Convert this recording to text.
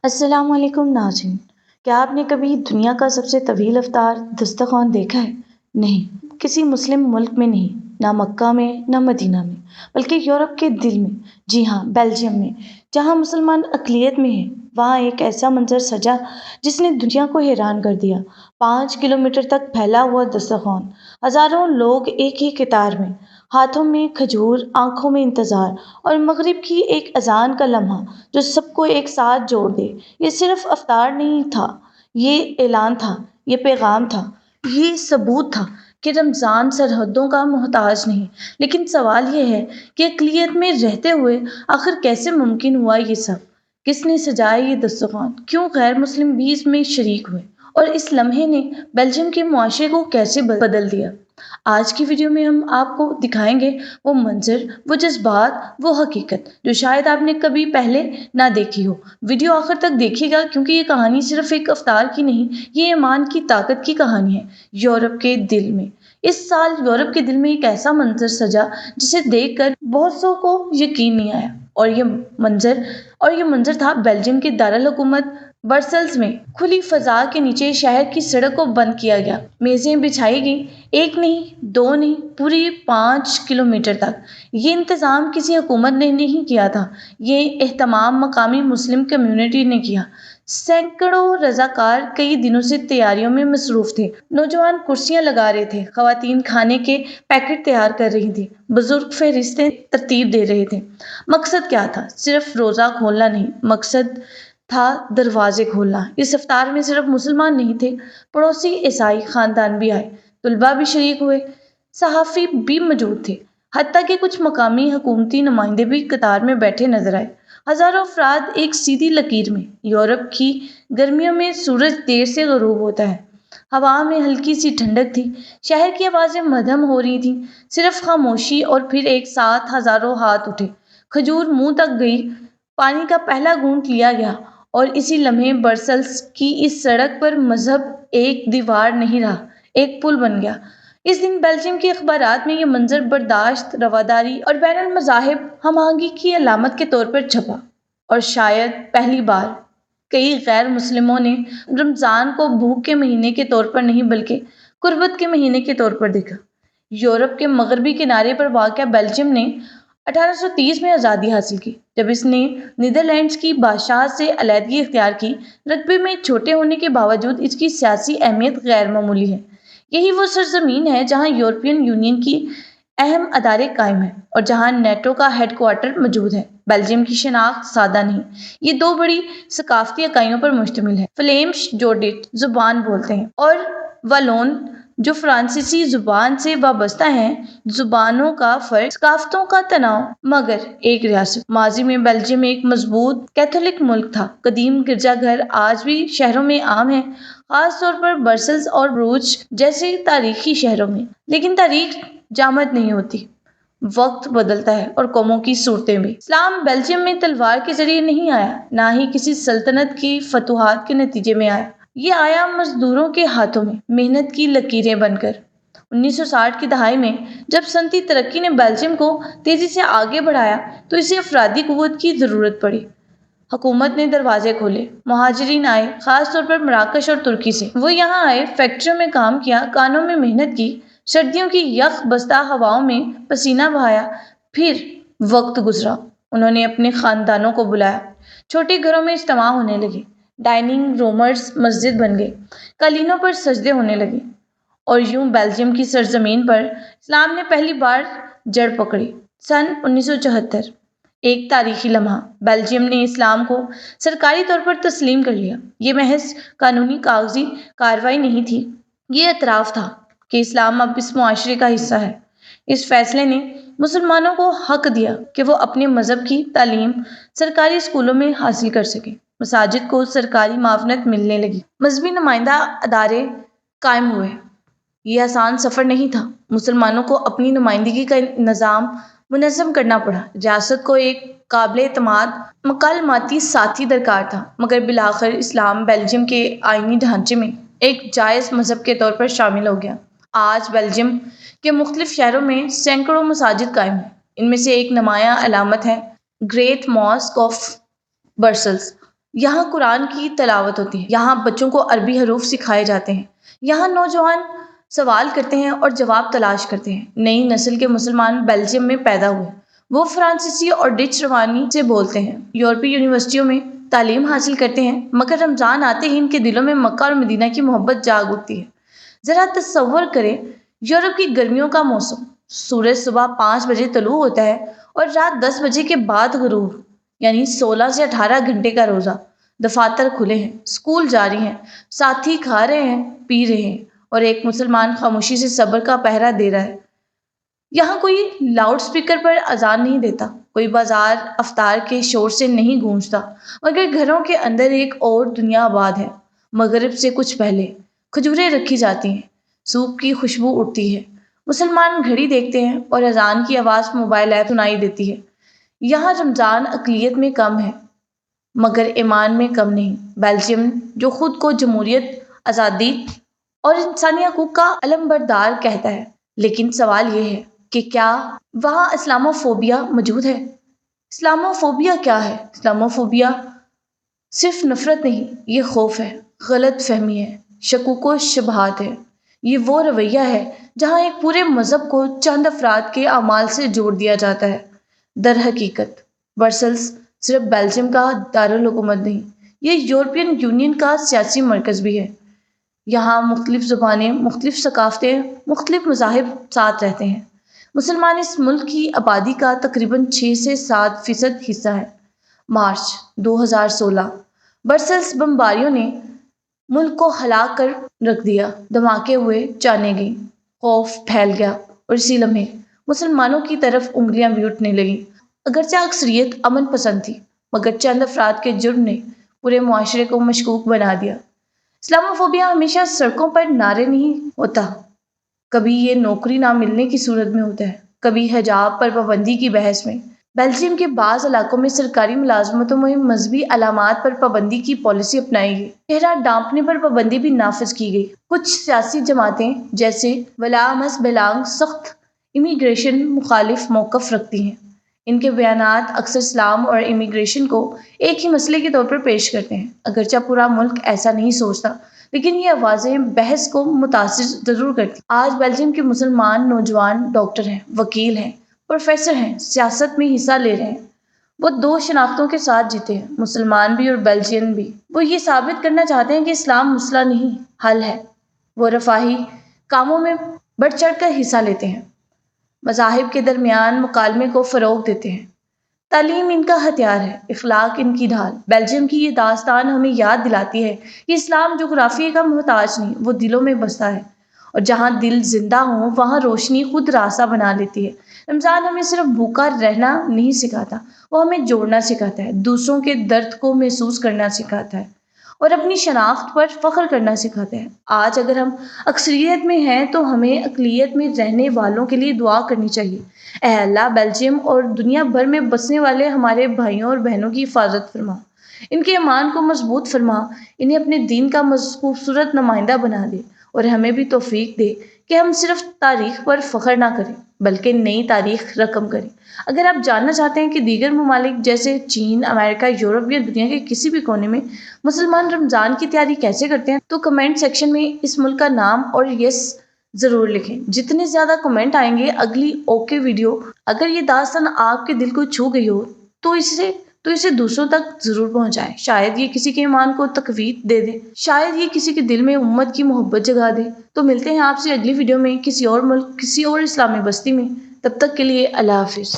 السلام علیکم ناظرین، کیا آپ نے کبھی دنیا کا سب سے طویل افطار دسترخوان دیکھا ہے؟ نہیں، کسی مسلم ملک میں نہیں، نہ مکہ میں نہ مدینہ میں، بلکہ یورپ کے دل میں، جی ہاں بیلجیم میں، جہاں مسلمان اقلیت میں ہیں۔ وہاں ایک ایسا منظر سجا جس نے دنیا کو حیران کر دیا۔ 5 کلومیٹر تک پھیلا ہوا دسترخوان، ہزاروں لوگ ایک ہی قطار میں، ہاتھوں میں کھجور، آنکھوں میں انتظار، اور مغرب کی ایک اذان کا لمحہ جو سب کو ایک ساتھ جوڑ دے۔ یہ صرف افطار نہیں تھا، یہ اعلان تھا، یہ پیغام تھا، یہ ثبوت تھا کہ رمضان سرحدوں کا محتاج نہیں۔ لیکن سوال یہ ہے کہ اقلیت میں رہتے ہوئے آخر کیسے ممکن ہوا یہ سب؟ کس نے سجایا یہ دسترخوان؟ کیوں غیر مسلم بھی اس میں شریک ہوئے؟ اور اس لمحے نے بیلجیم کے معاشرے کو کیسے بدل دیا؟ آج کی ویڈیو میں ہم آپ کو دکھائیں گے وہ منظر، وہ جذبات، وہ حقیقت جو شاید آپ نے کبھی پہلے نہ دیکھی ہو۔ ویڈیو آخر تک دیکھیے گا کیونکہ یہ کہانی صرف ایک افطار کی نہیں، یہ ایمان کی طاقت کی کہانی ہے۔ یورپ کے دل میں اس سال یورپ کے دل میں ایک ایسا منظر سجا جسے دیکھ کر بہت سو کو یقین نہیں آیا، اور یہ منظر تھا بیلجیم کے دارالحکومت برسلز میں۔ کھلی فضا کے نیچے شہر کی سڑک کو بند کیا گیا، میزیں بچھائی گئیں، ایک نہیں، دو نہیں، پوری 5 کلومیٹر تک۔ یہ انتظام کسی حکومت نے نہیں کیا تھا، یہ اہتمام مقامی مسلم کمیونٹی نے کیا۔ سینکڑوں رضاکار کئی دنوں سے تیاریوں میں مصروف تھے۔ نوجوان کرسیاں لگا رہے تھے، خواتین کھانے کے پیکٹ تیار کر رہی تھیں، بزرگ فہرستیں ترتیب دے رہے تھے۔ مقصد کیا تھا؟ صرف روزہ کھولنا نہیں، مقصد تھا دروازے کھولنا۔ اس افطار میں صرف مسلمان نہیں تھے، پڑوسی عیسائی خاندان بھی آئے، طلباء بھی شریک ہوئے، صحافی بھی موجود تھے، حتیٰ کہ کچھ مقامی حکومتی نمائندے بھی قطار میں بیٹھے نظر آئے۔ ہزاروں افراد ایک سیدھی لکیر میں۔ یورپ کی گرمیوں میں سورج دیر سے غروب ہوتا ہے، ہوا میں ہلکی سی ٹھنڈک تھی، شہر کی آوازیں مدھم ہو رہی تھیں، صرف خاموشی، اور پھر ایک ساتھ ہزاروں ہاتھ اٹھے، کھجور منہ تک گئی، پانی کا پہلا گھونٹ لیا گیا، اور اسی لمحے برسلز کی اس سڑک پر مذہب ایک دیوار نہیں رہا، ایک پل بن گیا۔ اس دن بیلجیم کے اخبارات میں یہ منظر برداشت، رواداری اور بین المذاہب ہم آہنگی کی علامت کے طور پر چھپا، اور شاید پہلی بار کئی غیر مسلموں نے رمضان کو بھوک کے مہینے کے طور پر نہیں بلکہ قربت کے مہینے کے طور پر دیکھا۔ یورپ کے مغربی کنارے پر واقع بیلجیم نے 1830 میں آزادی حاصل کی، جب اس نے نیدرلینڈز کی بادشاہت سے علیحدگی اختیار کی۔ رقبے میں چھوٹے ہونے کے باوجود اس کی سیاسی اہمیت غیر معمولی ہے۔ یہی وہ سرزمین ہے جہاں یورپین یونین کی اہم ادارے قائم ہیں اور جہاں نیٹو کا ہیڈ کوارٹر موجود ہے۔ بیلجیم کی شناخت سادہ نہیں، یہ دو بڑی ثقافتی اکائیوں پر مشتمل ہے۔ فلیمش جو ڈچ زبان بولتے ہیں اور والون جو فرانسیسی زبان سے وابستہ ہیں، زبانوں کا فرق، ثقافتوں کا تنوع، مگر ایک ریاست۔ ماضی میں بیلجیم ایک مضبوط کیتھولک ملک تھا۔ قدیم گرجا گھر آج بھی شہروں میں عام ہیں، خاص طور پر برسلز اور بروج جیسے تاریخی شہروں میں۔ لیکن تاریخ جامد نہیں ہوتی، وقت بدلتا ہے، اور قوموں کی صورتیں بھی۔ اسلام بیلجیم میں تلوار کے ذریعے نہیں آیا، نہ ہی کسی سلطنت کی فتوحات کے نتیجے میں آیا۔ یہ آیا مزدوروں کے ہاتھوں میں، محنت کی لکیریں بن کر۔ 1960 کی دہائی میں جب صنعتی ترقی نے بیلجیم کو تیزی سے آگے بڑھایا تو اسے افرادی قوت کی ضرورت پڑی۔ حکومت نے دروازے کھولے، مہاجرین آئے، خاص طور پر مراکش اور ترکی سے۔ وہ یہاں آئے، فیکٹریوں میں کام کیا، کانوں میں محنت کی، سردیوں کی یخ بستہ ہواؤں میں پسینہ بہایا۔ پھر وقت گزرا، انہوں نے اپنے خاندانوں کو بلایا، چھوٹے گھروں میں اجتماع ہونے لگے، ڈائننگ رومز مسجد بن گئے، قالینوں پر سجدے ہونے لگے، اور یوں بیلجیم کی سرزمین پر اسلام نے پہلی بار جڑ پکڑی۔ سن 1974، ایک تاریخی لمحہ، بیلجیم نے اسلام کو سرکاری طور پر تسلیم کر لیا۔ یہ محض قانونی کاغذی کارروائی نہیں تھی، یہ اعتراف تھا کہ اسلام اب اس معاشرے کا حصہ ہے۔ اس فیصلے نے مسلمانوں کو حق دیا کہ وہ اپنے مذہب کی تعلیم سرکاری اسکولوں میں حاصل کر سکیں، مساجد کو سرکاری معاونت ملنے لگی، مذہبی نمائندہ ادارے قائم ہوئے۔ یہ آسان سفر نہیں تھا، مسلمانوں کو اپنی نمائندگی کا نظام منظم کرنا پڑا۔ ریاست کو ایک قابل اعتماد مکالماتی ساتھی درکار تھا، مگر بالآخر اسلام بیلجیم کے آئینی ڈھانچے میں ایک جائز مذہب کے طور پر شامل ہو گیا۔ آج بیلجیم کے مختلف شہروں میں سینکڑوں مساجد قائم ہیں۔ ان میں سے ایک نمایاں علامت ہے گریٹ ماسک آف برسلز، یہاں قرآن کی تلاوت ہوتی ہے، یہاں بچوں کو عربی حروف سکھائے جاتے ہیں، یہاں نوجوان سوال کرتے ہیں اور جواب تلاش کرتے ہیں۔ نئی نسل کے مسلمان بیلجیم میں پیدا ہوئے، وہ فرانسیسی اور ڈچ روانی سے بولتے ہیں، یورپی یونیورسٹیوں میں تعلیم حاصل کرتے ہیں، مگر رمضان آتے ہی ان کے دلوں میں مکہ اور مدینہ کی محبت جاگ اٹھتی ہے۔ ذرا تصور کریں، یورپ کی گرمیوں کا موسم، سورج صبح 5 بجے طلوع ہوتا ہے اور رات 10 بجے کے بعد غروب، یعنی 16 سے 18 گھنٹے کا روزہ۔ دفاتر کھلے ہیں، اسکول جاری ہیں، ساتھی کھا رہے ہیں، پی رہے ہیں، اور ایک مسلمان خاموشی سے صبر کا پہرا دے رہا ہے۔ یہاں کوئی لاؤڈ سپیکر پر اذان نہیں دیتا، کوئی بازار افطار کے شور سے نہیں گونجتا، مگر گھروں کے اندر ایک اور دنیا آباد ہے۔ مغرب سے کچھ پہلے کھجوریں رکھی جاتی ہیں، سوپ کی خوشبو اٹھتی ہے، مسلمان گھڑی دیکھتے ہیں اور اذان کی آواز موبائل ایپ سنائی دیتی ہے۔ یہاں رمضان اقلیت میں کم ہے مگر ایمان میں کم نہیں۔ بیلجیم جو خود کو جمہوریت، آزادی اور انسانی حقوق کا علم بردار کہتا ہے، لیکن سوال یہ ہے کہ کیا وہاں اسلاموفوبیا موجود ہے؟ اسلاموفوبیا کیا ہے؟ اسلاموفوبیا صرف نفرت نہیں، یہ خوف ہے، غلط فہمی ہے، شکوک و شبہات ہے۔ یہ وہ رویہ ہے جہاں ایک پورے مذہب کو چند افراد کے اعمال سے جوڑ دیا جاتا ہے۔ در حقیقت برسلز صرف بیلجیم کا دارالحکومت نہیں، یہ یورپین یونین کا سیاسی مرکز بھی ہے۔ یہاں مختلف زبانیں، مختلف ثقافتیں، مختلف مذاہب ساتھ رہتے ہیں۔ مسلمان اس ملک کی آبادی کا تقریباً 6 سے 7% حصہ ہے۔ مارچ 2016 برسلز بمباریوں نے ملک کو ہلا کر رکھ دیا، دھماکے ہوئے، جانیں گئیں، خوف پھیل گیا، اور اسی لمحے مسلمانوں کی طرف انگلیاں بھی اٹھنے لگیں۔ اگرچہ اکثریت امن پسند تھی، مگر چند افراد کے جرم نے پورے معاشرے کو مشکوک بنا دیا۔ اسلاموفوبیا ہمیشہ سڑکوں پر نعرے نہیں ہوتا، کبھی یہ نوکری نہ ملنے کی صورت میں ہوتا ہے، کبھی حجاب پر پابندی کی بحث میں۔ بیلجیم کے بعض علاقوں میں سرکاری ملازمتوں میں مذہبی علامات پر پابندی کی پالیسی اپنائی گئی، چہرہ ڈھانپنے پر پابندی بھی نافذ کی گئی۔ کچھ سیاسی جماعتیں جیسے ولامس بیلانگ سخت امیگریشن مخالف موقف رکھتی ہیں۔ ان کے بیانات اکثر اسلام اور امیگریشن کو ایک ہی مسئلے کے طور پر پیش کرتے ہیں۔ اگرچہ پورا ملک ایسا نہیں سوچتا، لیکن یہ آوازیں بحث کو متاثر ضرور کرتی۔ آج بیلجیم کے مسلمان نوجوان ڈاکٹر ہیں، وکیل ہیں، پروفیسر ہیں، سیاست میں حصہ لے رہے ہیں۔ وہ 2 شناختوں کے ساتھ جیتے ہیں، مسلمان بھی اور بیلجین بھی۔ وہ یہ ثابت کرنا چاہتے ہیں کہ اسلام مسئلہ نہیں، حل ہے۔ وہ رفاہی کاموں میں بڑھ چڑھ کر حصہ لیتے ہیں، مذاہب کے درمیان مکالمے کو فروغ دیتے ہیں۔ تعلیم ان کا ہتھیار ہے، اخلاق ان کی ڈھال۔ بیلجیم کی یہ داستان ہمیں یاد دلاتی ہے کہ اسلام جغرافیے کا محتاج نہیں، وہ دلوں میں بستا ہے، اور جہاں دل زندہ ہوں وہاں روشنی خود راستہ بنا لیتی ہے۔ رمضان ہمیں صرف بھوکا رہنا نہیں سکھاتا، وہ ہمیں جوڑنا سکھاتا ہے، دوسروں کے درد کو محسوس کرنا سکھاتا ہے، اور اپنی شناخت پر فخر کرنا سکھاتا ہے۔ آج اگر ہم اکثریت میں ہیں تو ہمیں اقلیت میں رہنے والوں کے لیے دعا کرنی چاہیے۔ اے اللہ، بیلجیم اور دنیا بھر میں بسنے والے ہمارے بھائیوں اور بہنوں کی حفاظت فرما، ان کے ایمان کو مضبوط فرما، انہیں اپنے دین کا خوبصورت نمائندہ بنا دے، اور ہمیں بھی توفیق دے کہ ہم صرف تاریخ پر فخر نہ کریں بلکہ نئی تاریخ رقم کریں۔ اگر آپ جاننا چاہتے ہیں کہ دیگر ممالک جیسے چین، امریکہ، یورپ یا دنیا کے کسی بھی کونے میں مسلمان رمضان کی تیاری کیسے کرتے ہیں تو کمنٹ سیکشن میں اس ملک کا نام اور یس ضرور لکھیں۔ جتنے زیادہ کمنٹ آئیں گے اگلی اوکے ویڈیو، اگر یہ داستان آپ کے دل کو چھو گئی ہو تو اسے دوسروں تک ضرور پہنچائیں۔ شاید یہ کسی کے ایمان کو تقویت دے دے، شاید یہ کسی کے دل میں امت کی محبت جگا دے۔ تو ملتے ہیں آپ سے اگلی ویڈیو میں کسی اور ملک، کسی اور اسلامی بستی میں۔ تب تک کے لیے اللہ حافظ۔